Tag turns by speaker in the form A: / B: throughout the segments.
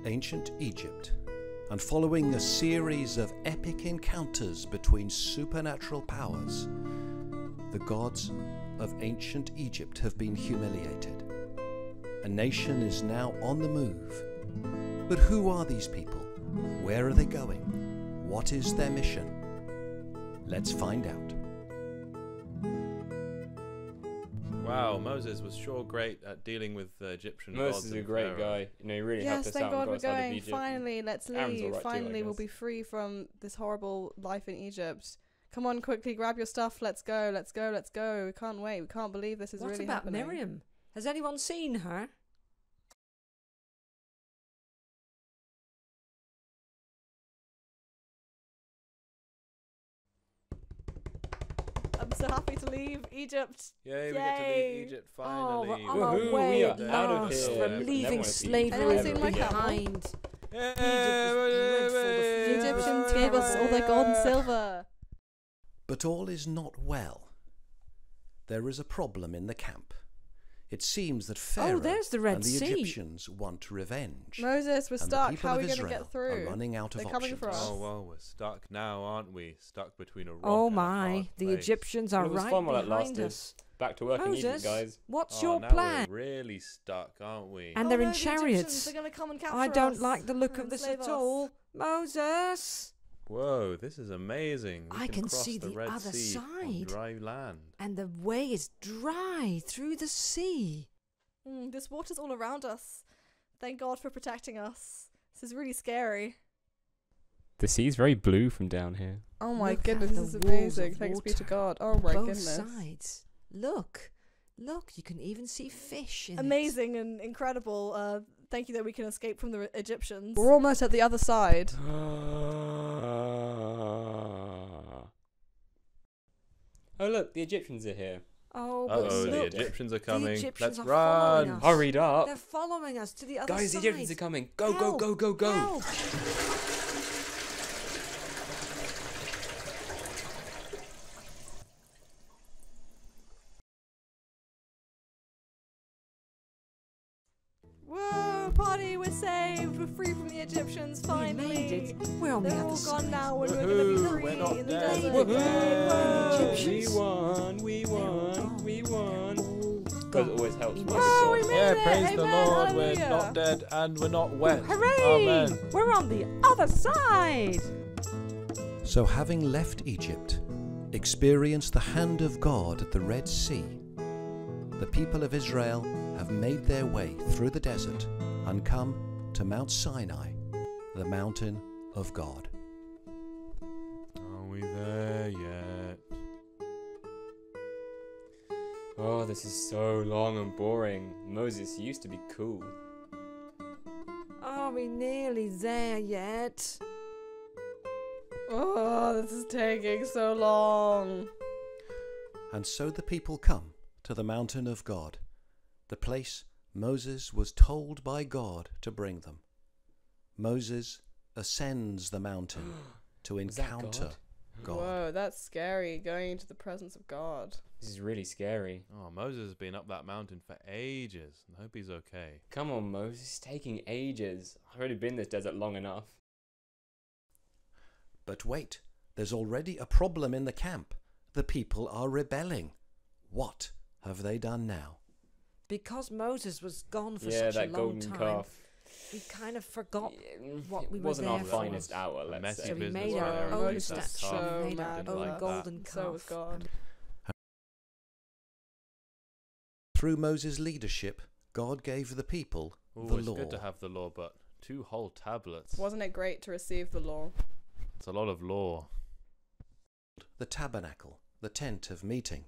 A: ancient Egypt, and following a series of epic encounters between supernatural powers, the gods of ancient Egypt have been humiliated. A nation is now on the move. But who are these people? Where are they going? What is their mission? Let's find out.
B: Wow, Moses was sure great at dealing with Egyptian gods.
C: Moses is a great guy. You know, he really helped us
D: Yes,
C: out
D: thank
C: and
D: God
C: got
D: we're
C: us out of
D: going.
C: Egypt.
D: Finally, let's
C: Aaron's
D: leave.
C: alright too, I
D: Finally, we'll
C: guess.
D: be free from this horrible life in Egypt. Come on, quickly, grab your stuff. Let's go, let's go, let's go. We can't wait. We can't believe this is
E: What
D: really
E: about
D: happening.
E: Miriam? Has anyone seen her?
D: I'm so happy to leave Egypt.
B: Yay, we get to leave Egypt
E: Oh,
B: finally.
E: we're on our
C: Woohoo,
E: way
C: we
E: at
C: are out of
E: last
C: here.
E: from
C: Never
E: leaving
C: wanna see
E: slavery
D: Anyone seen my camel?
E: behind.
B: Yay,
D: The Egyptians gave us all their gold and silver.
A: But all is not well. There is a problem in the camp. It seems that Pharaoh
E: there's the Red
A: and the
E: Sea.
A: Egyptians want revenge.
D: Moses, we're
A: and the
D: stuck.
A: people
D: How are
A: of
D: we going to
A: Israel
D: get through?
A: are running out of
D: They're coming
A: options.
D: for us.
B: Oh, well, we're stuck now, aren't we? Stuck between a rock
E: Oh
B: and a hard
E: my, the
B: place.
E: Egyptians are
C: It was
E: right
C: fun while it
E: behind
C: lasted.
E: us.
C: Back to work in Egypt,
E: Moses,
C: guys.
E: what's
B: Oh,
E: your
B: now
E: plan?
B: We're really stuck, aren't we?
E: And
D: Oh
E: they're
D: no,
E: in
D: the Egyptians,
E: chariots.
D: They're going to come and capture
E: I don't
D: us
E: like the look
D: and
E: of this
D: enslave
E: at
D: us.
E: all. Moses!
B: Whoa, this is amazing. We
E: I can
B: cross
E: see
B: the
E: the
B: Red
E: other
B: Sea on
E: side.
B: dry land.
E: And the way is dry through the sea.
D: This water's all around us. Thank God for protecting us. This is really scary.
C: The sea's very blue from down here.
D: Oh my
E: Look
D: goodness,
E: at
D: this is
E: the walls
D: amazing.
E: of
D: Thanks be to
E: water.
D: God. Oh my
E: Both
D: goodness.
E: sides. Look, you can even see fish in it.
D: Amazing and incredible. Thank you that we can escape from the Egyptians. We're almost at the other side.
C: Oh look, the Egyptians are here.
E: Oh, but
B: Uh-oh, the
E: look,
B: Egyptians are
E: the
B: coming.
E: Egyptians
B: Let's
E: are following
B: run.
E: us.
C: Hurried up.
E: They're following us to the other
C: Guys,
E: side.
C: the Egyptians are coming. Go, go,
E: Help,
C: go, go, go.
E: help.
D: Whoa, party, we're saved. We're free from the Egyptians, finally.
E: We made it. We're on the
D: They're
E: other
D: all
E: side.
D: gone now and we're going
B: Woohoo,
D: to be
B: we're
D: free
B: not
D: in the
B: dead.
D: desert.
E: Woohoo.
D: Whoa.
E: Egyptians.
C: We won, we won, we won. Because it always helps when
D: Oh, we
C: we
D: made
B: Yeah,
D: it.
B: praise the
D: Amen.
B: Lord.
D: Hallelujah.
B: We're not dead and we're not wet.
E: Hooray!
B: Amen.
E: We're on the other side.
A: So having left Egypt, experienced the hand of God at the Red Sea, the people of Israel have made their way through the desert and come to Mount Sinai, the mountain of God.
B: Are we there yet?
C: Oh, this is so long and boring. Moses used to be cool.
E: Are we nearly there yet?
D: Oh, this is taking so long.
A: And so the people come to the mountain of God, the place Moses was told by God to bring them. Moses ascends the mountain to
C: Was that
A: encounter God.
D: Whoa, that's scary, going into the presence of God.
C: This is really scary.
B: Oh, Moses has been up that mountain for ages. I hope he's okay.
C: Come on, Moses. It's taking ages. I've already been in this desert long enough.
A: But wait, there's already a problem in the camp. The people are rebelling. What have they done now?
E: Because Moses was gone for
C: Yeah,
E: such a
C: that
E: long
C: golden
E: time,
C: calf.
E: we kind of forgot what
C: it
E: we were
C: wasn't
E: there
C: our
E: for.
C: finest hour, let's
B: Messy
C: say.
E: So we
B: business
E: made
B: there.
E: our
B: Moses
E: own
B: is
E: statue,
D: so
E: made our
D: mad
E: own
B: like that.
E: golden
D: So
E: calf.
D: was God.
A: Through Moses' leadership, God gave the people
B: Ooh,
A: the
B: it's
A: law.
B: good to have the law, but 2 whole tablets.
D: Wasn't it great to receive the law?
B: It's a lot of law.
A: The tabernacle, the tent of meeting,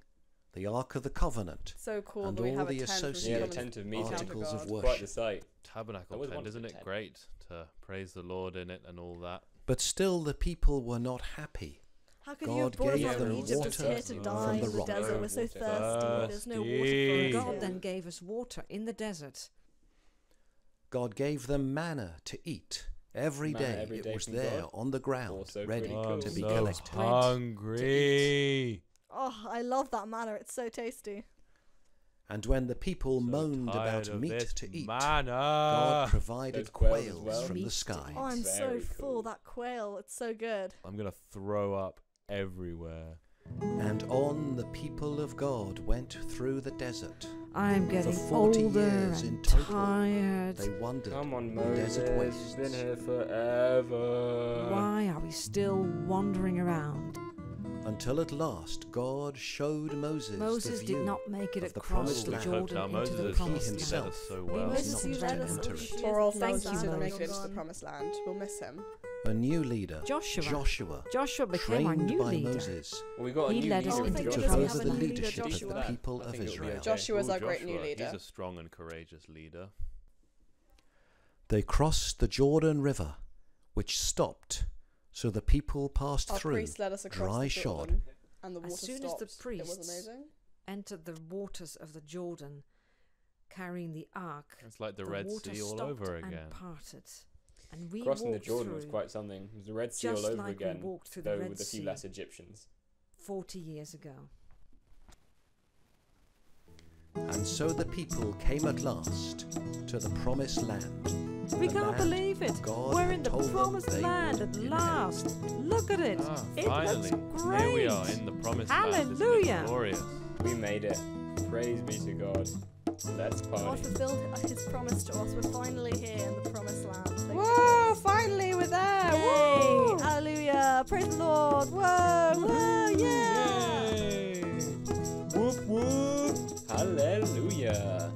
A: the Ark of the Covenant,
D: So cool
A: and
D: that we
A: all
D: have
A: the
D: a tent for
A: associated
C: Yeah, the
D: people
C: tent of
D: to
C: meeting.
D: encounter
A: articles of
D: God.
A: worship.
C: Quite the sight. I
B: Tabernacle
C: always
B: tent,
C: wanted
B: isn't
C: a
B: it
C: tent.
B: great to praise the Lord in it and all that?
A: But still the people were not happy.
D: How could you have
A: God
D: brought us
A: gave
D: out of
C: them
D: Egypt
C: water
D: here to
C: from
D: die in
A: the
D: the
A: rock.
D: desert? We're so
C: Water.
D: thirsty. There's no water for
B: Thirsty.
D: us.
E: God
D: here.
E: then gave us water in the desert.
A: God gave them manna to eat. Every
C: Manna
A: day
C: every
A: it
C: day
A: was
C: from
A: there
C: God.
A: on the ground,
C: Also
A: ready
C: pretty cool.
A: to be
B: so
A: collected.
B: hungry.
D: Oh, I love that manna. It's so tasty.
A: And when the people moaned
B: tired
A: about
B: of
A: meat
B: this
A: to eat,
B: manna.
A: God provided
C: Those quails as
A: quails
C: well.
A: from the sky.
D: Oh, I'm so
C: Very
D: full.
C: cool.
D: That quail, it's so good.
B: I'm gonna throw up everywhere.
A: And on the people of God went through the desert.
E: I'm
A: For
E: getting
A: 40
E: older
A: years in
E: and
A: total,
E: tired.
A: They wandered
C: Come on,
A: in the
C: Moses.
A: desert
C: You've
A: wastes.
C: been here forever.
E: Why are we still wandering around?
A: Until at last God showed Moses,
E: Moses
A: the
E: did
A: view
E: not make it
A: of the
E: across
A: promised
E: the
A: land.
E: Jordan
B: Now
E: into
B: Moses
E: the
B: has
E: promised
A: he
E: land.
B: led
A: himself
B: us so
E: We
B: well.
A: was
E: must
A: not
D: you
E: enter
D: led us
A: enter
D: all
A: it.
D: these Poor old years.
E: Thank
D: Moses
E: you,
D: didn't make it
E: Moses.
D: into the promised land. We'll miss him.
A: A new leader,
E: Joshua.
A: Joshua,
E: Became our
A: trained
E: new
A: by
E: leader.
A: Moses,
C: Well, we got a
E: He
C: new
E: led us
C: leader in
E: into
A: took
E: the
C: Joshua.
E: promised
A: over the
E: land.
A: leadership of
D: Joshua.
A: the people
C: I
A: of
C: think it'll be
A: Israel.
C: okay.
D: Joshua's
B: Ooh,
D: our great new
B: Joshua,
D: leader.
B: He's a strong and courageous leader.
A: They crossed the Jordan River, which stopped, so the people passed
D: Our
A: through,
D: priest led us across
A: dry
D: the
A: shod.
D: Jordan, and the
E: As
D: water
E: soon as
D: stopped.
E: the
D: It was
E: priests
D: amazing.
E: entered the waters of the Jordan, carrying the ark,
B: It's like the
E: the
B: Red
E: water
B: Sea all
E: stopped
B: over
E: and
B: again.
E: parted. And we
C: Crossing the
E: walked
C: Jordan
E: through,
C: was quite something. It was the Red Sea all
E: just
C: over
E: like
C: again,
E: we walked through the
C: though
E: Red
C: with a few
E: Sea
C: less Egyptians.
E: 40 years ago.
A: And so the people came at last to the promised land.
E: We
A: the
E: can't
A: land
E: believe it.
A: God
E: We're in the
A: told them
E: promised
A: they
E: land
A: would
E: at
A: inherit.
E: last. Look at it.
B: Ah,
E: It
B: finally.
E: looks great.
B: Here we are in the promised land. Isn't
E: Hallelujah.
B: it glorious?
C: We made it. Praise be to God. Let's
D: God
C: party.
D: fulfilled his promise to us. We're finally here in the promised land. Thank Whoa! Finally, we're there. Woo! Hallelujah! Praise the Lord. Whoa! Whoa! Yeah!
B: Yay!
C: Whoop whoop. Hallelujah.